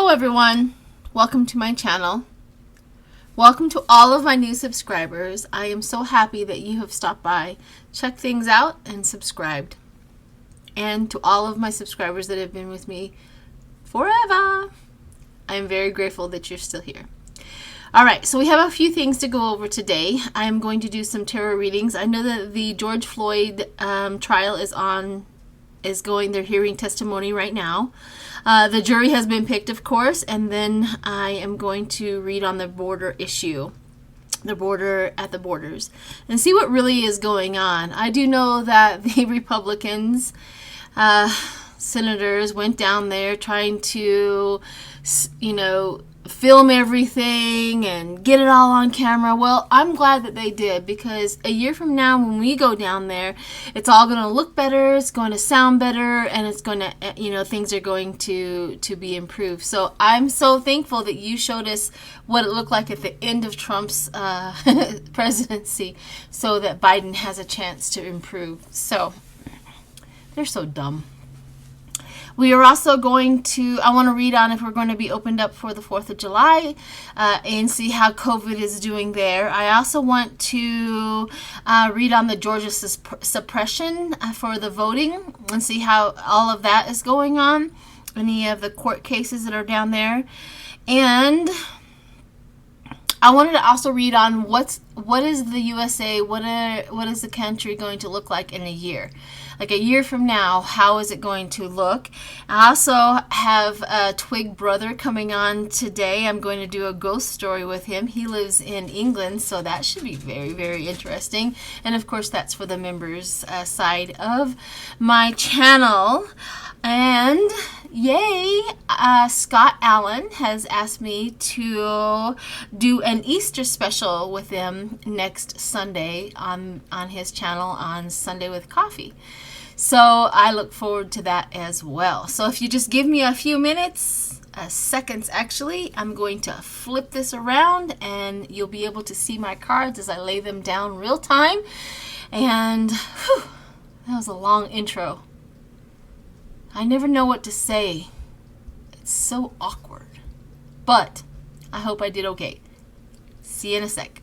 Hello everyone, welcome to my channel. Welcome to all of my new subscribers. I am so happy that you have stopped by, checked things out, and subscribed. And to all of my subscribers that have been with me forever, I am very grateful that you're still here. Alright, so we have a few things to go over today. I am going to do some tarot readings. I know that the George Floyd trial is going, they're hearing testimony right now. The jury has been picked, of course, and then I am going to read on the border issue, the border at the borders, and see what really is going on. I do know that the Republicans, senators went down there trying to, film everything and get it all on camera. Well, I'm glad that they did, because a year from now when we go down there, it's all going to look better, it's going to sound better, and it's going to, things are going to be improved. So I'm so thankful that you showed us what it looked like at the end of Trump's presidency, so that Biden has a chance to improve. So they're so dumb. We are also going to, I want to read on if we're going to be opened up for the 4th of July and see how COVID is doing there. I also want to read on the Georgia suppression for the voting and see how all of that is going on, any of the court cases that are down there. And I wanted to also read on what is the USA, what is the country going to look like in a year? Like a year from now, how is it going to look? I also have a twig brother coming on today. I'm going to do a ghost story with him. He lives in England, so that should be very, very interesting. And of course, that's for the members side of my channel. And yay, Scott Allen has asked me to do an Easter special with him next Sunday on his channel on Sunday with Coffee. So I look forward to that as well. So if you just give me a few minutes, seconds actually, I'm going to flip this around and you'll be able to see my cards as I lay them down real time. And whew, that was a long intro. I never know what to say. It's so awkward. But I hope I did okay. See you in a sec.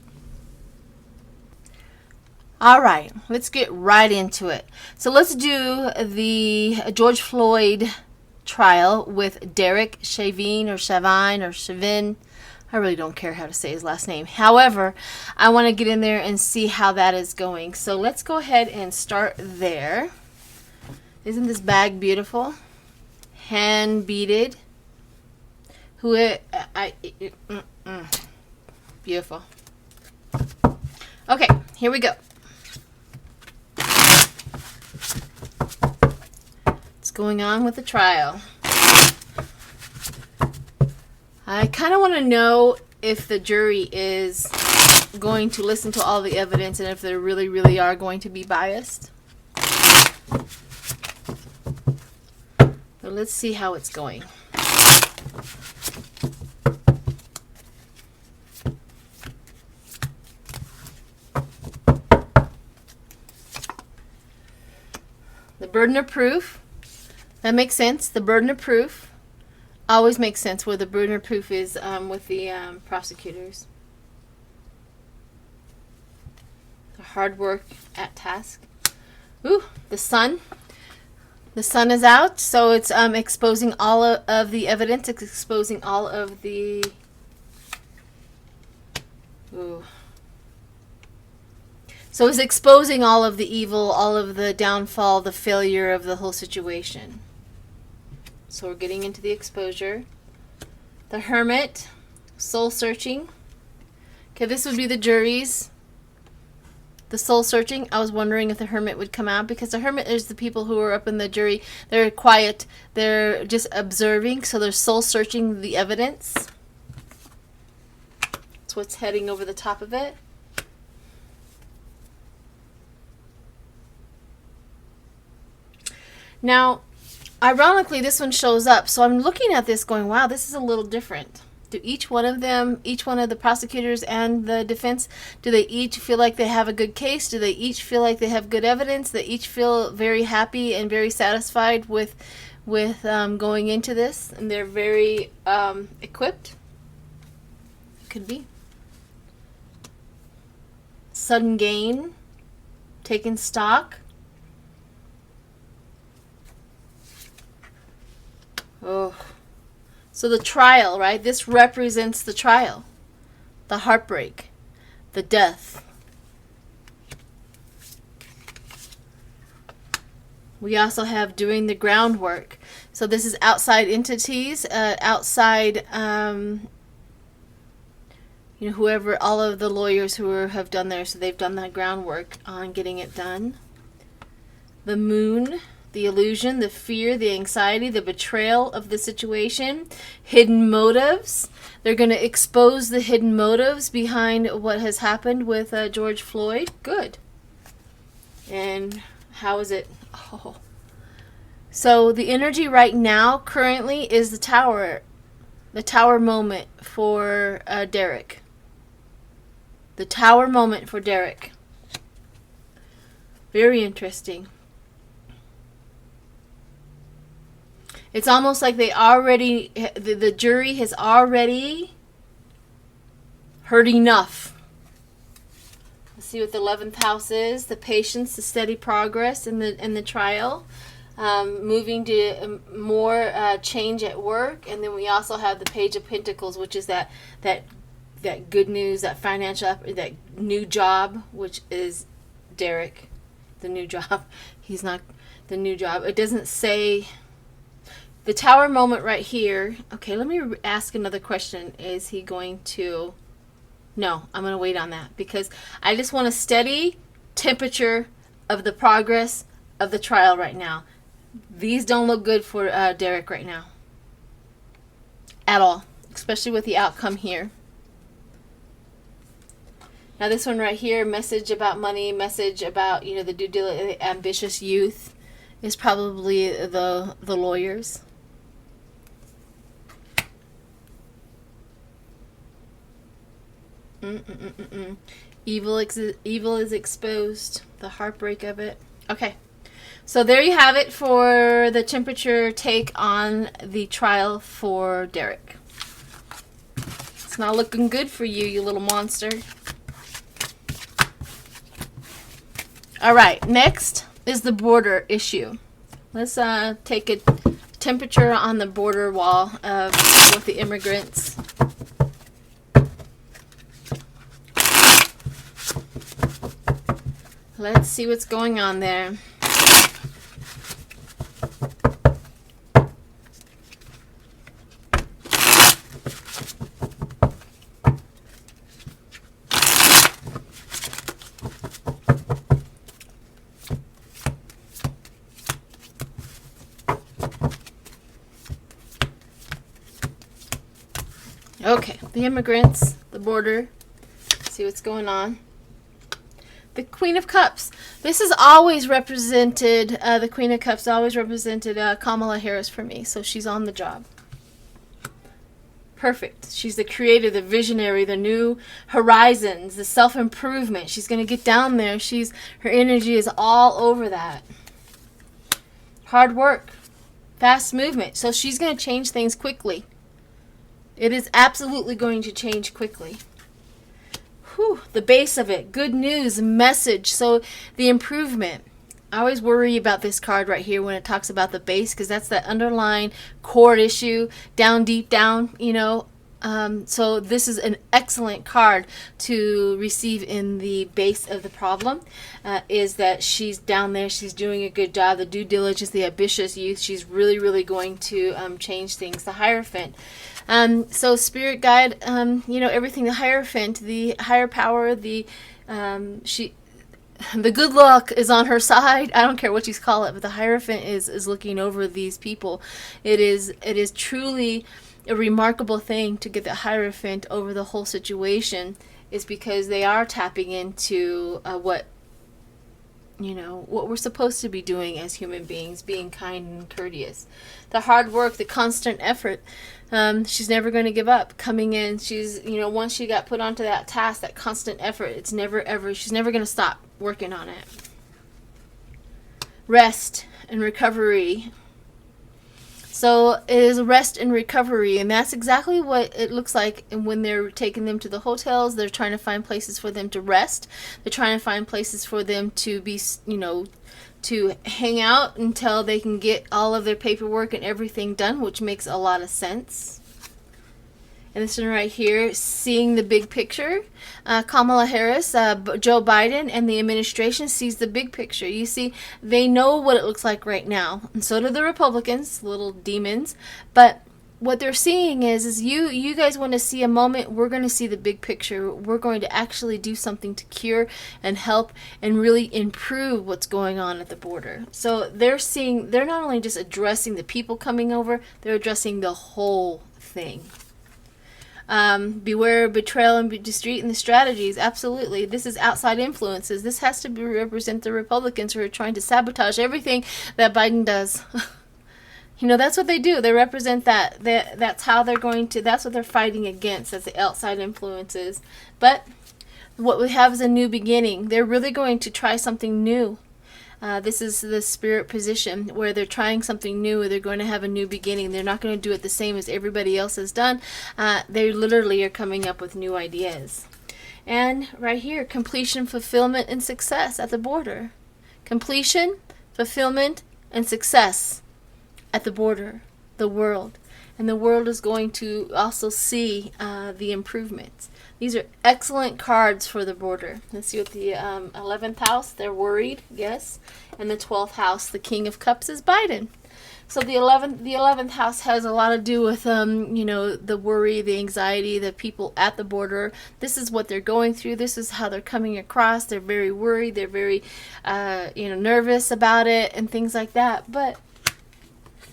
All right, let's get right into it. So let's do the George Floyd trial with Derek Chauvin or Chauvin or Chauvin. I really don't care how to say his last name. However, I want to get in there and see how that is going. So let's go ahead and start there. Isn't this bag beautiful? Hand beaded. Beautiful. Okay, here we go. What's going on with the trial? I kind of want to know if the jury is going to listen to all the evidence and if they really, really are going to be biased. So let's see how it's going. The burden of proof. That makes sense. The burden of proof always makes sense where the burden of proof is with the prosecutors. The hard work at task. Ooh, the sun. The sun is out, so it's exposing all of the evidence. It's exposing all of the... Ooh. So it's exposing all of the evil, all of the downfall, the failure of the whole situation. So we're getting into the exposure. The Hermit, soul searching. Okay, this would be the jury's. The soul searching. I was wondering if the Hermit would come out, because the Hermit is the people who are up in the jury. They're quiet. They're just observing. So they're soul searching the evidence. That's what's heading over the top of it. Now, ironically, this one shows up. So I'm looking at this going, wow, this is a little different. Do each one of them, each one of the prosecutors and the defense, do they each feel like they have a good case? Do they each feel like they have good evidence? They each feel very happy and very satisfied with with going into this, and they're very equipped. Could be. Sudden gain, taking stock. Oh. So the trial, right? This represents the trial, the heartbreak, the death. We also have doing the groundwork. So this is outside entities, outside, whoever, all of the lawyers who have done there. So they've done that groundwork on getting it done. The moon, the illusion, the fear, the anxiety, the betrayal of the situation, hidden motives. They're going to expose the hidden motives behind what has happened with George Floyd. Good. And how is it? Oh. So the energy right now, currently, is the tower moment for Derek. The tower moment for Derek. Very interesting. It's almost like the jury has already heard enough. Let's see what the 11th house is. The patience, the steady progress in the trial. Moving to more change at work. And then we also have the Page of Pentacles, which is that good news, that financial, that new job, which is Derek. The new job. He's not the new job. It doesn't say... The tower moment right here. Okay, let me ask another question. Is he going to... No, I'm going to wait on that. Because I just want a steady temperature of the progress of the trial right now. These don't look good for Derek right now. At all. Especially with the outcome here. Now this one right here, message about money, message about, the due diligence, the ambitious youth, is probably the lawyers. Evil is exposed. The heartbreak of it. Okay. So there you have it for the temperature take on the trial for Derek. It's not looking good for you, you little monster. All right. Next is the border issue. Let's take a temperature on the border wall with the immigrants. Let's see what's going on there. Okay, the immigrants, the border. See what's going on. The Queen of Cups. This is always represented, the Queen of Cups always represented Kamala Harris for me. So she's on the job. Perfect. She's the creator, the visionary, the new horizons, the self-improvement. She's going to get down there. Her energy is all over that. Hard work. Fast movement. So she's going to change things quickly. It is absolutely going to change quickly. Whew, the base of it. Good news, message. So the improvement. I always worry about this card right here when it talks about the base, because that's that underlying core issue, down, deep down, So this is an excellent card to receive in the base of the problem, is that she's down there, she's doing a good job, the due diligence, the ambitious youth, she's really, really going to change things. The Hierophant. So spirit guide, everything, the Hierophant, the higher power, the good luck is on her side. I don't care what you call it, but the Hierophant is looking over these people. It is truly a remarkable thing to get the Hierophant over the whole situation, is because they are tapping into what we're supposed to be doing as human beings, being kind and courteous. The hard work, the constant effort. She's never going to give up. Coming in, she's, once she got put onto that task, that constant effort, she's never going to stop working on it. Rest and recovery. So it is rest and recovery, and that's exactly what it looks like. And when they're taking them to the hotels, they're trying to find places for them to rest. They're trying to find places for them to be, to hang out until they can get all of their paperwork and everything done, which makes a lot of sense. And this one right here, seeing the big picture. Kamala Harris, Joe Biden, and the administration sees the big picture. You see, they know what it looks like right now. And so do the Republicans, little demons. But what they're seeing is you guys want to see a moment. We're going to see the big picture. We're going to actually do something to cure and help and really improve what's going on at the border. So they're not only just addressing the people coming over, they're addressing the whole thing. Beware betrayal and deceit in the strategies. Absolutely. This is outside influences. This has to represent the Republicans who are trying to sabotage everything that Biden does. That's what they do. They represent that. That's how they're going to, that's what they're fighting against, as the outside influences. But what we have is a new beginning. They're really going to try something new. This is the spirit position where they're trying something new. They're going to have a new beginning. They're not going to do it the same as everybody else has done. They literally are coming up with new ideas. And right here, completion, fulfillment, and success at the border. Completion, fulfillment, and success at the border, the world. And the world is going to also see the improvements. These are excellent cards for the border. Let's see what the 11th house, they're worried, yes. And the 12th house, the King of Cups, is Biden. So the 11th house has a lot to do with, the worry, the anxiety, the people at the border. This is what they're going through. This is how they're coming across. They're very worried. They're very, nervous about it and things like that. But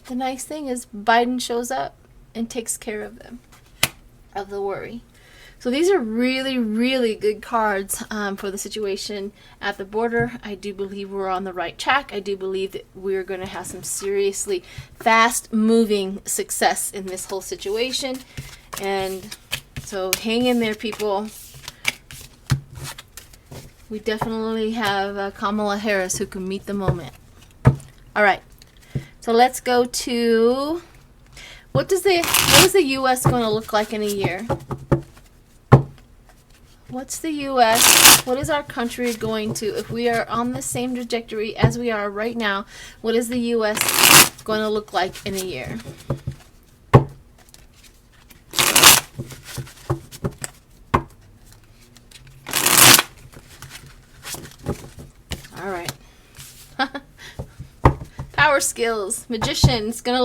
the nice thing is Biden shows up and takes care of them, of the worry. So these are really, really good cards for the situation at the border. I do believe we're on the right track. I do believe that we're going to have some seriously fast-moving success in this whole situation. And so hang in there, people. We definitely have Kamala Harris who can meet the moment. All right. So let's go to what is the U.S. going to look like in a year? What's the U.S.? What is our country going to, if we are on the same trajectory as we are right now, what is the U.S. going to look like in a year? All right. Power skills. Magician. It's going to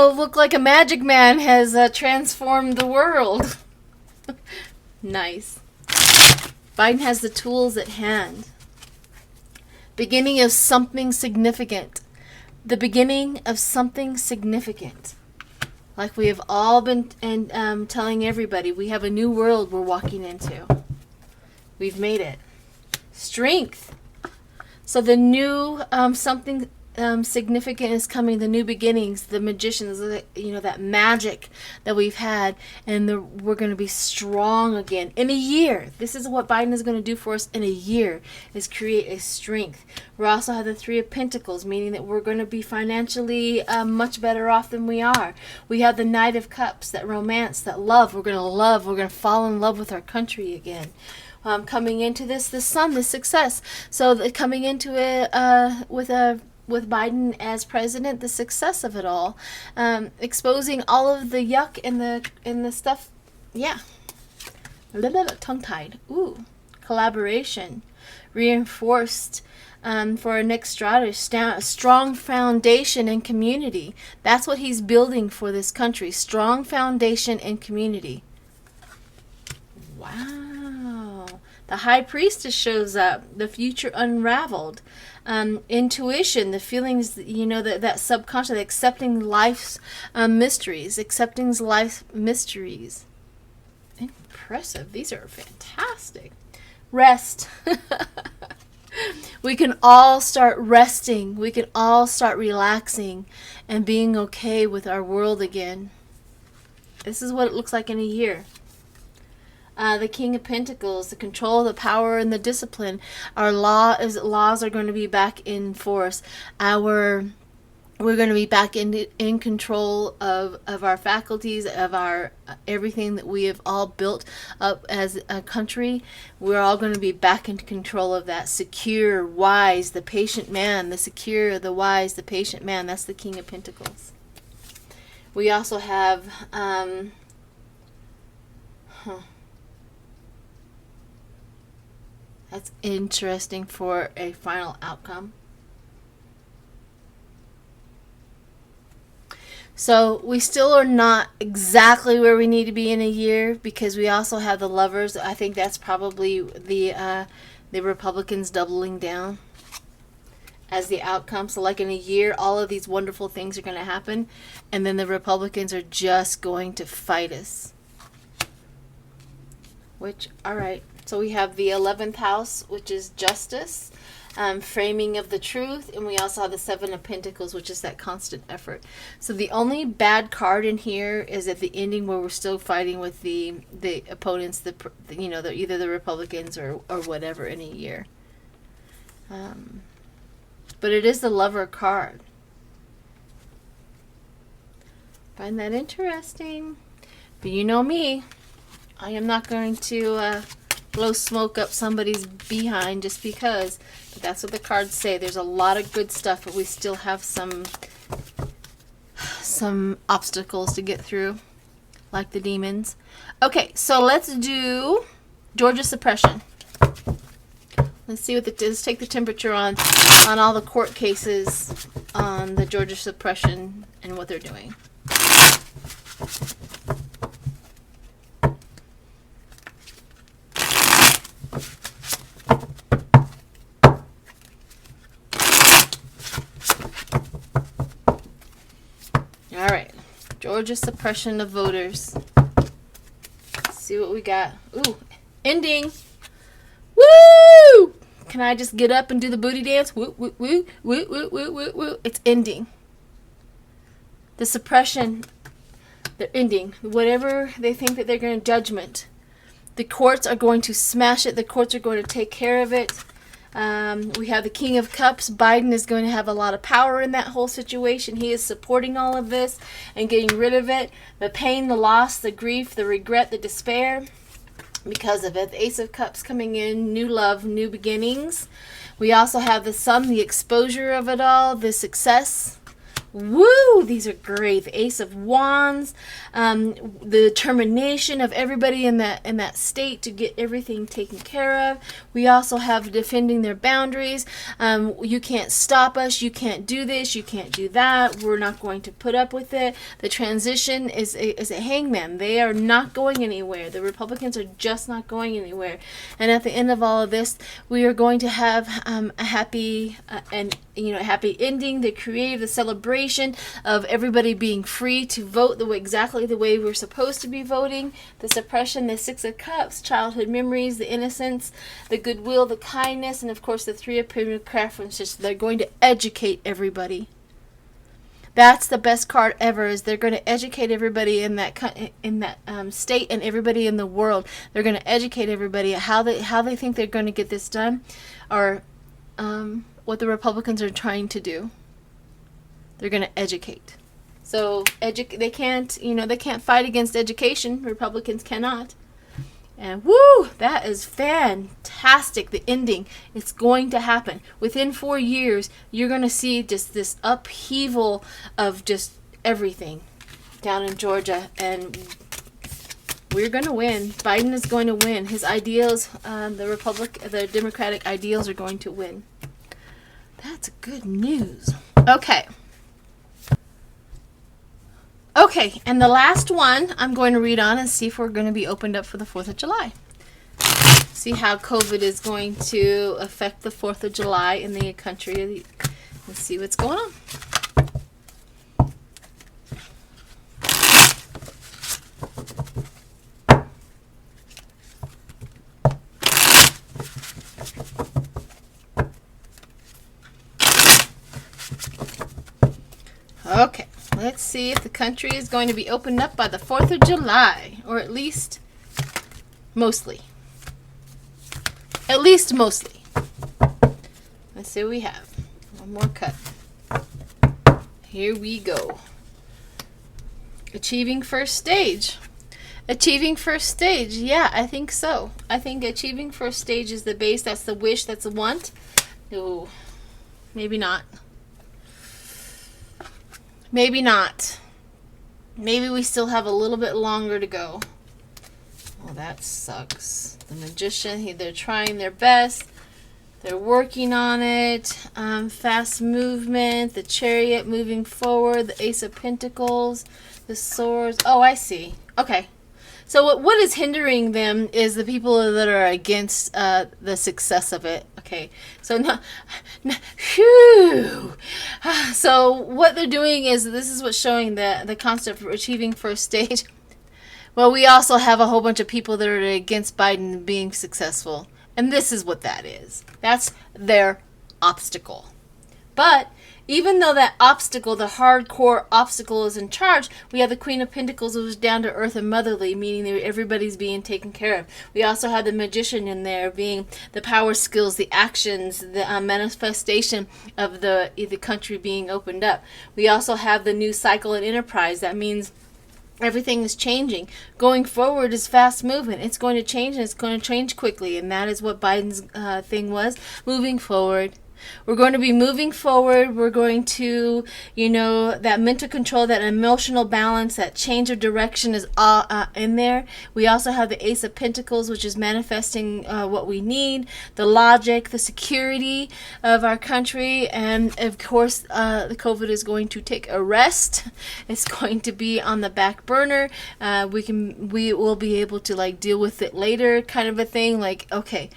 look like a magic man has transformed the world. Nice. Biden has the tools at hand. Beginning of something significant. The beginning of something significant. Like we have all been telling everybody, we have a new world we're walking into. We've made it. Strength. So the new something significant is coming, the new beginnings, the magicians, that magic that we've had, and we're going to be strong again in a year. This is what Biden is going to do for us in a year, is create a strength. We also have the Three of Pentacles, meaning that we're going to be financially much better off than we are. We have the Knight of Cups, that romance, that love. We're going to fall in love with our country again. Coming into the sun, the success. So coming into it with Biden as president, the success of it all, exposing all of the yuck and the stuff. Yeah, tongue-tied. Ooh, collaboration, reinforced for our next strategy, a strong foundation and community. That's what he's building for this country: strong foundation and community. Wow. The High Priestess shows up. The future unraveled. Intuition, the feelings, that subconscious, accepting life's mysteries. Accepting life's mysteries. Impressive. These are fantastic. Rest. We can all start resting. We can all start relaxing and being okay with our world again. This is what it looks like in a year. The King of Pentacles, the control, the power, and the discipline. Our laws are going to be back in force. Our We're going to be back in control of our faculties, of our everything that we have all built up as a country. We're all going to be back in control of that. Secure, wise, the patient man. The secure, the wise, the patient man. That's the King of Pentacles. We also have that's interesting for a final outcome. So we still are not exactly where we need to be in a year, because we also have the Lovers. I think that's probably the Republicans doubling down as the outcome. So like in a year, all of these wonderful things are going to happen, and then the Republicans are just going to fight us. Which, all right. So we have the 11th house, which is justice. Framing of the truth, and we also have the Seven of Pentacles, which is that constant effort. So the only bad card in here is at the ending, where we're still fighting with the opponents, either the Republicans or whatever in a year. But it is the Lover card. Find that interesting. But you know me, I am not going to blow smoke up somebody's behind just because. But that's what the cards say. There's a lot of good stuff, but we still have some obstacles to get through, like the demons. Okay, so let's do Georgia Suppression. Let's see what let's take the temperature on all the court cases on the Georgia Suppression and what they're doing. All right, Georgia Suppression of voters. Let's see what we got. Ooh, ending. Woo! Can I just get up and do the booty dance? Woo, woo, woo, woo, woo, woo, woo, woo. It's ending. The suppression, they're ending. Whatever they think that they're going to judgment, the courts are going to smash it. The courts are going to take care of it. We have the King of Cups. Biden is going to have a lot of power in that whole situation. He is supporting all of this and getting rid of it. The pain, the loss, the grief, the regret, the despair because of it. The Ace of Cups coming in, new love, new beginnings. We also have the Sun, the exposure of it all, the success. Woo! These are great. The Ace of Wands, the determination of everybody in that state to get everything taken care of. We also have defending their boundaries. You can't stop us. You can't do this. You can't do that. We're not going to put up with it. The transition is a hangman. They are not going anywhere. The Republicans are just not going anywhere. And at the end of all of this, we are going to have a happy happy ending. The creative, the celebration of everybody being free to vote exactly the way we're supposed to be voting. The suppression, the Six of Cups, childhood memories, the innocence, the goodwill, the kindness, and of course the Three of Pentacles. They're going to educate everybody. That's the best card ever. Is they're going to educate everybody in that state and everybody in the world. They're going to educate everybody how they think they're going to get this done, or what the Republicans are trying to do. They're going to educate. So they can't fight against education. Republicans cannot. And woo, that is fantastic. The ending, it's going to happen. Within 4 years, you're going to see just this upheaval of just everything down in Georgia, and we're going to win. Biden is going to win. His ideals, the Democratic ideals are going to win. That's good news. Okay, and the last one I'm going to read on and see if we're going to be opened up for the 4th of July. See how COVID is going to affect the 4th of July in the country. Let's see what's going on. Okay, let's see if the country is going to be opened up by the 4th of July, or at least mostly. At least mostly. Let's see what we have. One more cut. here we go. Achieving first stage. Achieving first stage. Yeah, I think so. I think achieving first stage is the base. That's the wish. That's the want. No, maybe not. Maybe not. Maybe we still have a little bit longer to go. Well, that sucks. The Magician, they're trying their best. They're working on it. Fast movement. The Chariot moving forward. The Ace of Pentacles. The Swords. Oh, I see. Okay. So what is hindering them is the people that are against the success of it. Okay. So phew. So what they're doing is, this is what's showing the concept of achieving first stage. Well, we also have a whole bunch of people that are against Biden being successful. And this is what that is. That's their obstacle. But even though that obstacle, the hardcore obstacle, is in charge, we have the Queen of Pentacles, who's down to earth and motherly, meaning that everybody's being taken care of. We also have the Magician in there, being the power skills, the actions, the manifestation of the country being opened up. We also have the new cycle and enterprise. That means everything is changing. Going forward is fast movement. It's going to change, and it's going to change quickly. And that is what Biden's thing was, moving forward. We're going to be moving forward. We're going to, that mental control, that emotional balance, that change of direction is all in there. We also have the Ace of Pentacles, which is manifesting what we need, the logic, the security of our country, and of course, the COVID is going to take a rest. It's going to be on the back burner. We will be able to deal with it later, kind of a thing. Okay.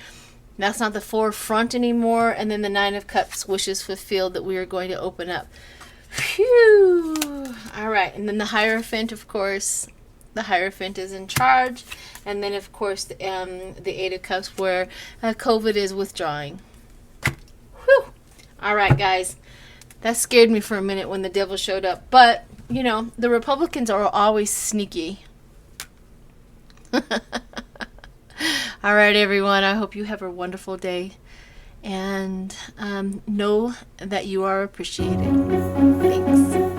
That's not the forefront anymore. And then the Nine of Cups, wishes fulfilled, that we are going to open up. Phew. All right. And then the Hierophant, of course. The Hierophant is in charge. And then, of course, the Eight of Cups, where COVID is withdrawing. Whew. All right, guys. That scared me for a minute when the devil showed up. But, the Republicans are always sneaky. All right, everyone. I hope you have a wonderful day. And know that you are appreciated. Thanks.